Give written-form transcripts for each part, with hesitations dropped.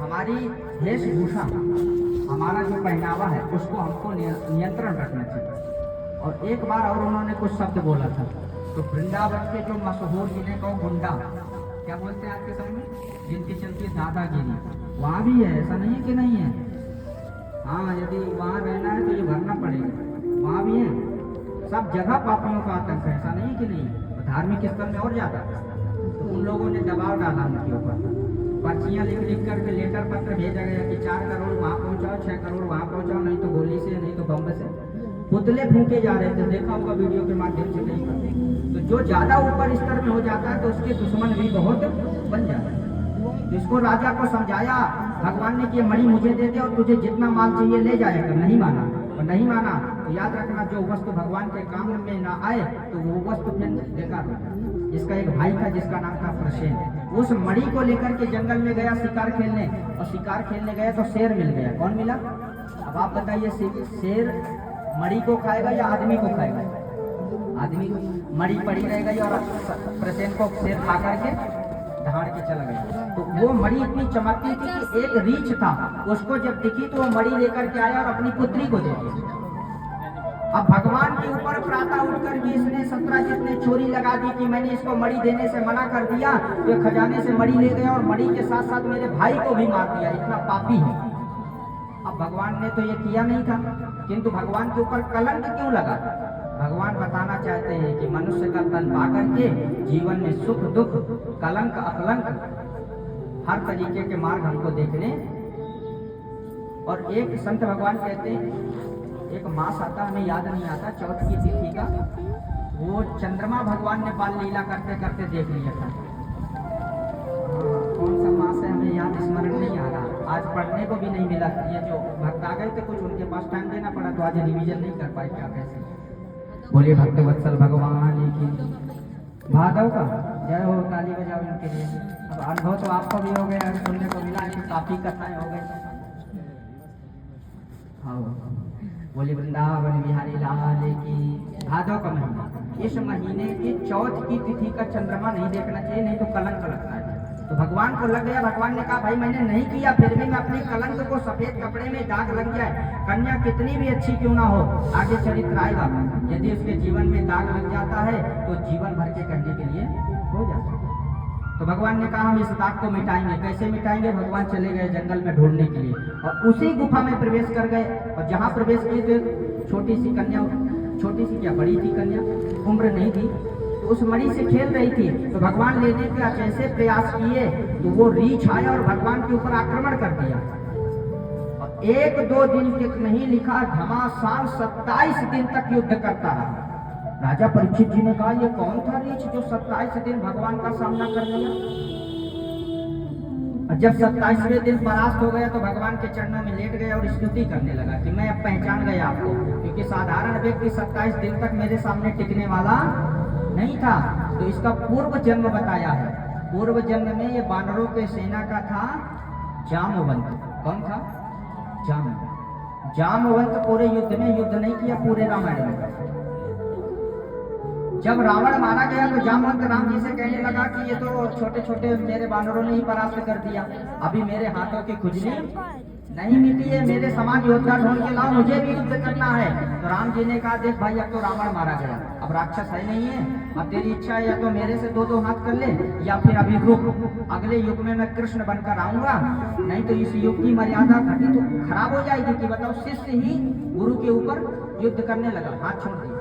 हमारी वेशभूषा, हमारा जो पहनावा है उसको हमको नियंत्रण रखना चाहिए। और एक बार और उन्होंने कुछ शब्द बोला था, तो वृंदावन के जो मशहूर जिन्हें कहो गुंडा, क्या बोलते हैं आज के समय में, जिनकी चलती है दादागिरी, वहाँ भी है, ऐसा नहीं है कि नहीं है। हाँ, यदि वहाँ रहना है तो ये भरना पड़ेगा, वहाँ भी है। सब जगह पापियों का आतंक है, ऐसा नहीं कि नहीं। धार्मिक स्थल में और ज्यादा, तो उन लोगों ने दबाव डाला उनके ऊपर, पर्चियाँ लिख लिख करके लेटर पत्र भेजा गया कि 4 करोड़ वहाँ पहुँचाओ, 6 करोड़ वहाँ पहुँचाओ, नहीं तो गोली से, नहीं तो बम से। पुतले फूके जा रहे थे, देखा होगा वीडियो के माध्यम से कहीं पर। तो जो ज्यादा ऊपर स्तर में हो जाता है तो उसके दुश्मन भी बहुत बन जाते हैं। इसको राजा को समझाया भगवान ने कि मणि मुझे दे दे और तुझे जितना माल चाहिए ले जाएगा। नहीं माना, और नहीं माना तो याद रखना, जो वस्तु भगवान के काम में ना आए तो वो वस्तु फिर बेकार हो जाए। इसका एक भाई था जिसका नाम था प्रसेन, उस मणि को लेकर के जंगल में गया शिकार खेलने, और शिकार खेलने गया तो शेर मिल गया। कौन मिला? अब आप बताइए, शेर मणि को खाएगा या आदमी को खाएगा? आदमी को। मणि पड़ी रह गई और प्रसेन को शेर खा करके दहाड़ के चला गया। तो वो मणि इतनी चमकती थी कि एक रीछ था, उसको जब दिखी तो वो मणि लेकर के आया और अपनी पुत्री को दे दी। अब भगवान के ऊपर प्रातः उठकर भी इसने 17 जितने चोरी लगा दी कि मैंने इसको मणि देने से मना कर दिया, तो खजाने से मणि ले गया और मणि के साथ साथ मेरे भाई को भी मार दिया, इतना पापी है। अब भगवान ने तो ये किया नहीं था, किंतु भगवान के ऊपर कलंक क्यों लगा? भगवान बताना चाहते हैं कि मनुष्य का तन पा करके जीवन में सुख दुख, कलंक अकलंक, हर तरीके के मार्ग हमको देखने। और एक संत भगवान कहते हैं, एक मास आता, हमें याद नहीं आता, चौथ की तिथि का, वो चंद्रमा भगवान ने बाल लीला करते करते देख लिया था। कौन सा मास है हमें याद, स्मरण नहीं आ रहा, आज पढ़ने को भी नहीं मिला। ये जो भक्त आ गए थे कुछ, उनके पास टाइम देना पड़ा, तो आज रिवीजन नहीं कर पाए। क्या कैसे बोलिए भक्त वत्सल भगवान की। भादव का जय हो, ताली बजाओ इनके लिए। अब अनुभव तो आपको भी हो गया, सुनने को मिला कि काफी कथाएं हो गई। हाँ, बोले वृंदावन बिहारी लाल की। भादव का महीना, इस महीने की चौथ की तिथि का चंद्रमा नहीं देखना चाहिए, नहीं तो कलंक लगता है। तो भगवान को लग गया, भगवान ने कहा भाई मैंने नहीं किया, फिर भी मैं अपने कलंक को, सफेद कपड़े में दाग लग जाए, कन्या कितनी भी अच्छी क्यों ना हो, आगे चरित्र आएगा, यदि उसके जीवन में दाग लग जाता है तो जीवन भर के करने के लिए हो जाता है। तो भगवान ने कहा हम इस दाग को मिटाएंगे। कैसे मिटाएंगे? भगवान चले गए जंगल में ढूंढने के लिए, और उसी गुफा में प्रवेश कर गए। और जहाँ प्रवेश किए थे, छोटी सी कन्या, छोटी सी क्या बड़ी थी कन्या, उम्र नहीं थी, उस मणि से खेल रही थी। तो भगवान लेने का जैसे प्रयास किए तो वो रीछ आया और भगवान के ऊपर आक्रमण कर दिया। और 1-2 दिन तक नहीं लिखा, घमासान 27 दिन तक युद्ध करता रहा। राजा परीक्षित जी ने कहा ये कौन था रीछ जो 27 दिन भगवान का सामना कर लिया? जब 27वें दिन परास्त हो गया तो भगवान के चरणों में लेट गया और स्तुति करने लगा कि मैं अब पहचान गया आपको, क्योंकि साधारण व्यक्ति 27 दिन तक मेरे सामने टिकने वाला नहीं था। तो इसका पूर्व जन्म बताया है। पूर्व जन्म में ये वानरों के सेना का था जामवंत। कौन था? जामवंत पूरे युद्ध में युद्ध नहीं किया, पूरे रामायण में। जब रावण मारा गया तो जामवंत राम जी से कहने लगा कि ये तो छोटे छोटे मेरे वानरों ने ही परास्त कर दिया, अभी मेरे हाथों की खुजली नहीं मिटी है, मेरे समाज योद्धा ढूंढ के लाओ, मुझे भी युद्ध करना है। तो राम जी ने कहा देख भाई, अब तो रावण मारा गया, अब राक्षस है नहीं है, अब तेरी इच्छा है या तो मेरे से 2-2 हाथ कर ले, या फिर अभी रुक, अगले युग में मैं कृष्ण बनकर आऊंगा, नहीं तो इस युग की मर्यादा घटी तो खराब हो जाएगी। कि बताओ, शिष्य ही गुरु के ऊपर युद्ध करने लगा, हाथ छोड़ दिया।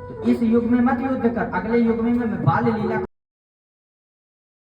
तो इस युग में मत युद्ध कर, अगले युग में मैं बाल लीला